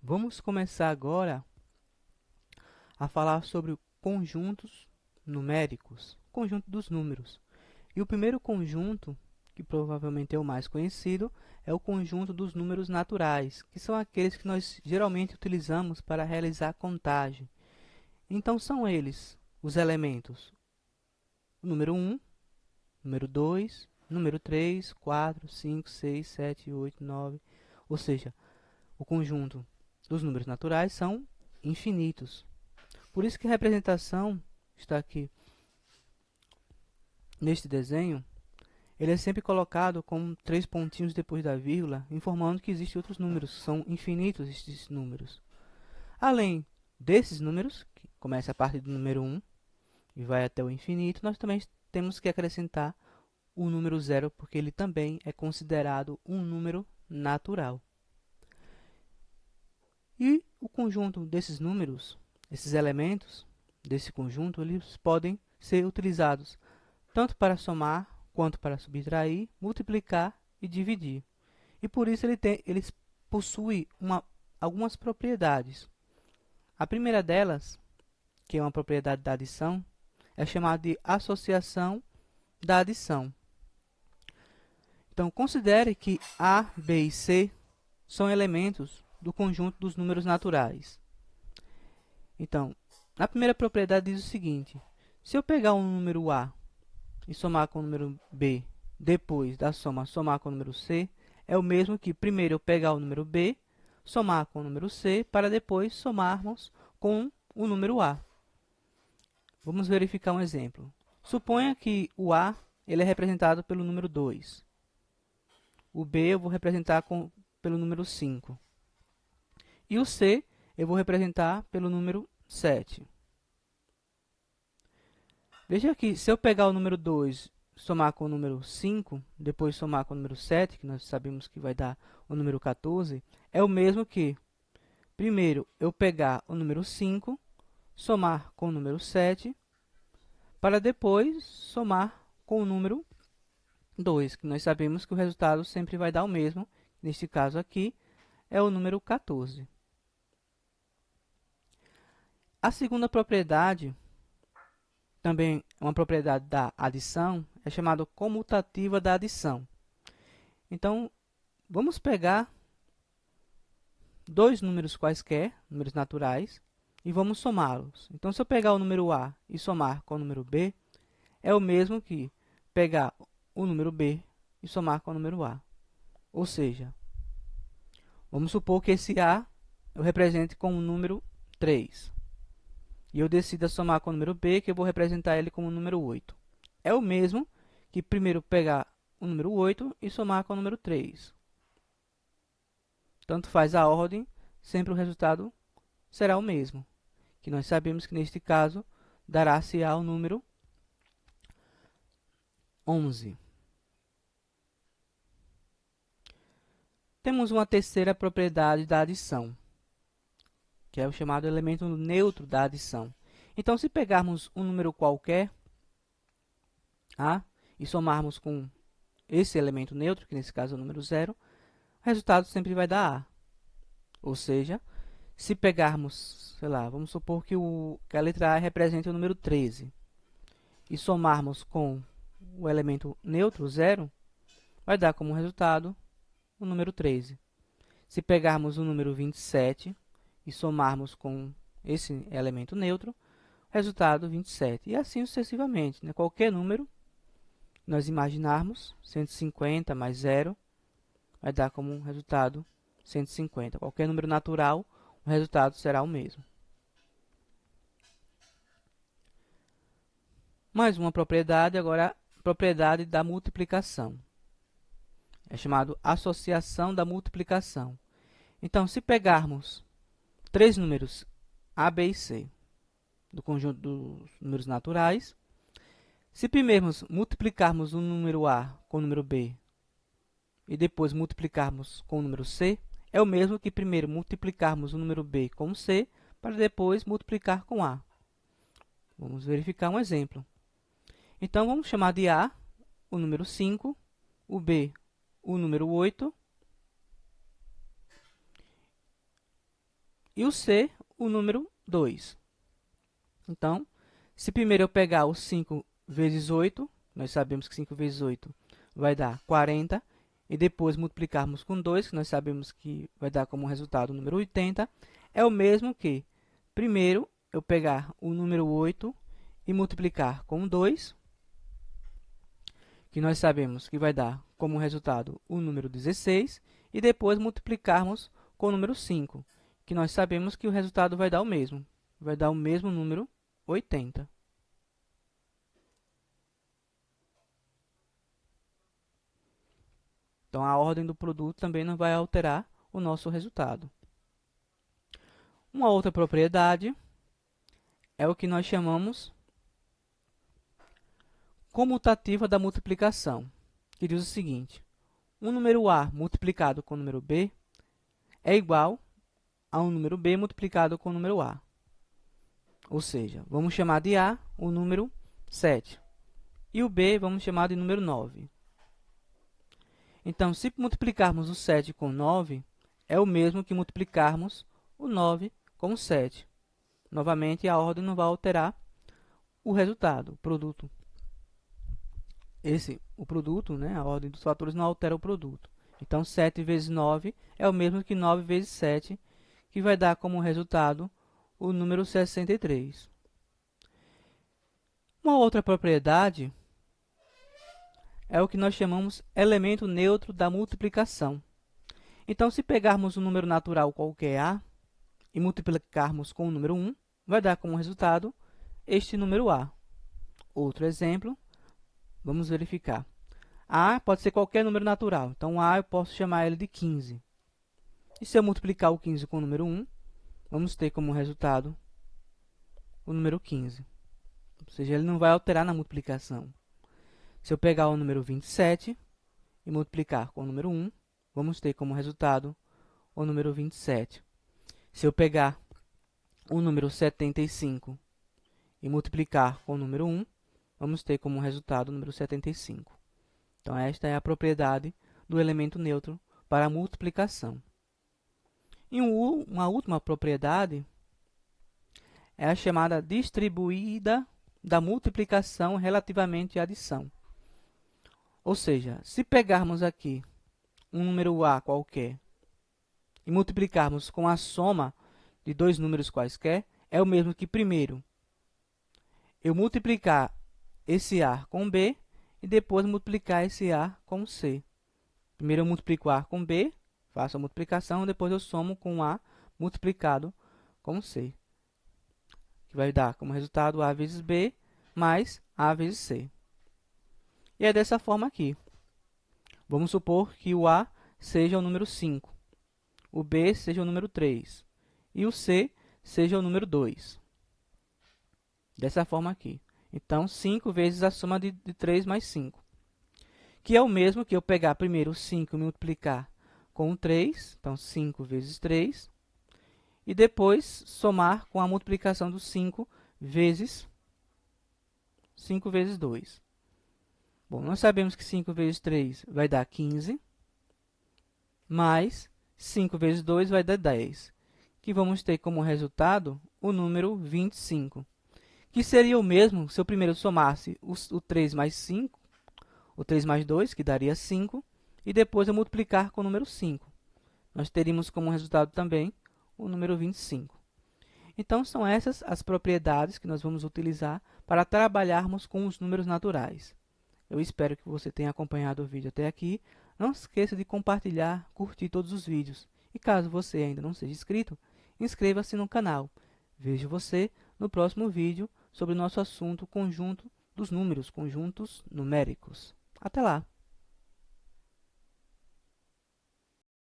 Vamos começar agora a falar sobre conjuntos numéricos, conjunto dos números. E o primeiro conjunto, que provavelmente é o mais conhecido, é o conjunto dos números naturais, que são aqueles que nós geralmente utilizamos para realizar contagem. Então são eles os elementos: o número 1, número 2, número 3, 4, 5, 6, 7, 8, 9, ou seja, o conjunto dos números naturais são infinitos. Por isso que a representação está aqui neste desenho, ele é sempre colocado com 3 pontinhos depois da vírgula, informando que existem outros números, são infinitos estes números. Além desses números, que começa a partir do número 1 e vai até o infinito, nós também temos que acrescentar o número 0, porque ele também é considerado um número natural. E o conjunto desses números, esses elementos desse conjunto, eles podem ser utilizados tanto para somar, quanto para subtrair, multiplicar e dividir. E por isso eles possuem algumas propriedades. A primeira delas, que é uma propriedade da adição, é chamada de associação da adição. Então, considere que A, B e C são elementos do conjunto dos números naturais. Então, a primeira propriedade diz o seguinte: se eu pegar um número A e somar com o número B, depois da soma somar com o número C, é o mesmo que primeiro eu pegar o número B, somar com o número C, para depois somarmos com o número A. Vamos verificar um exemplo. Suponha que o A ele é representado pelo número 2. O B eu vou representar pelo número 5. E o C eu vou representar pelo número 7. Veja que se eu pegar o número 2, somar com o número 5, depois somar com o número 7, que nós sabemos que vai dar o número 14, é o mesmo que, primeiro, eu pegar o número 5, somar com o número 7, para depois somar com o número 2, que nós sabemos que o resultado sempre vai dar o mesmo. Neste caso aqui, é o número 14. A segunda propriedade, também uma propriedade da adição, é chamada comutativa da adição. Então, vamos pegar dois números quaisquer, números naturais, e vamos somá-los. Então, se eu pegar o número A e somar com o número B, é o mesmo que pegar o número B e somar com o número A. Ou seja, vamos supor que esse A eu represente com o número 3. E eu decida somar com o número B, que eu vou representar ele como o número 8. É o mesmo que primeiro pegar o número 8 e somar com o número 3. Tanto faz a ordem, sempre o resultado será o mesmo. Que nós sabemos que neste caso dará-se ao número 11. Temos uma terceira propriedade da adição, que é o chamado elemento neutro da adição. Então, se pegarmos um número qualquer, A, e somarmos com esse elemento neutro, que nesse caso é o número 0, o resultado sempre vai dar A. Ou seja, se pegarmos, sei lá, vamos supor que a letra A representa o número 13, e somarmos com o elemento neutro, 0, vai dar como resultado o número 13. Se pegarmos o número 27 e somarmos com esse elemento neutro, resultado 27. E assim sucessivamente, né? Qualquer número nós imaginarmos, 150 mais 0, vai dar como resultado 150. Qualquer número natural, o resultado será o mesmo. Mais uma propriedade, agora a propriedade da multiplicação. É chamado associação da multiplicação. Então, se pegarmos três números A, B e C, do conjunto dos números naturais, se primeiro multiplicarmos o número A com o número B e depois multiplicarmos com o número C, é o mesmo que primeiro multiplicarmos o número B com o C para depois multiplicar com A. Vamos verificar um exemplo. Então, vamos chamar de A o número 5, o B o número 8 e o C, o número 2. Então, se primeiro eu pegar o 5 vezes 8, nós sabemos que 5 vezes 8 vai dar 40, e depois multiplicarmos com 2, que nós sabemos que vai dar como resultado o número 80, é o mesmo que, primeiro, eu pegar o número 8 e multiplicar com 2, que nós sabemos que vai dar como resultado o número 16, e depois multiplicarmos com o número 5, que nós sabemos que o resultado vai dar o mesmo número 80. Então, a ordem do produto também não vai alterar o nosso resultado. Uma outra propriedade é o que nós chamamos comutativa da multiplicação, que diz o seguinte: um número A multiplicado com o número B é igual a um número B multiplicado com o número A. Ou seja, vamos chamar de A o número 7 e o B vamos chamar de número 9. Então, se multiplicarmos o 7 com 9, é o mesmo que multiplicarmos o 9 com o 7. Novamente, a ordem não vai alterar o resultado, o produto. O produto, né, a ordem dos fatores não altera o produto. Então, 7 vezes 9 é o mesmo que 9 vezes 7, que vai dar como resultado o número 63. Uma outra propriedade é o que nós chamamos elemento neutro da multiplicação. Então, se pegarmos um número natural qualquer A e multiplicarmos com o número 1, vai dar como resultado este número A. Outro exemplo, vamos verificar. A pode ser qualquer número natural, então A eu posso chamar ele de 15. E se eu multiplicar o 15 com o número 1, vamos ter como resultado o número 15. Ou seja, ele não vai alterar na multiplicação. Se eu pegar o número 27 e multiplicar com o número 1, vamos ter como resultado o número 27. Se eu pegar o número 75 e multiplicar com o número 1, vamos ter como resultado o número 75. Então, esta é a propriedade do elemento neutro para a multiplicação. E uma última propriedade é a chamada distribuída da multiplicação relativamente à adição. Ou seja, se pegarmos aqui um número A qualquer e multiplicarmos com a soma de dois números quaisquer, é o mesmo que, primeiro, eu multiplicar esse A com B e depois multiplicar esse A com C. Primeiro eu multiplico A com B, faço a multiplicação, depois eu somo com A multiplicado com C, que vai dar como resultado A vezes B mais A vezes C. E é dessa forma aqui. Vamos supor que o A seja o número 5, o B seja o número 3 e o C seja o número 2. Dessa forma aqui. Então, 5 vezes a soma de 3 mais 5, que é o mesmo que eu pegar primeiro o 5 e multiplicar com o 3, então 5 vezes 3, e depois somar com a multiplicação do 5 vezes 2. Bom, nós sabemos que 5 vezes 3 vai dar 15, mais 5 vezes 2 vai dar 10, que vamos ter como resultado o número 25, que seria o mesmo se eu primeiro somasse o 3 mais 5, o 3 mais 2, que daria 5, e depois eu multiplicar com o número 5. Nós teríamos como resultado também o número 25. Então, são essas as propriedades que nós vamos utilizar para trabalharmos com os números naturais. Eu espero que você tenha acompanhado o vídeo até aqui. Não se esqueça de compartilhar, curtir todos os vídeos. E caso você ainda não seja inscrito, inscreva-se no canal. Vejo você no próximo vídeo sobre o nosso assunto conjunto dos números, conjuntos numéricos. Até lá!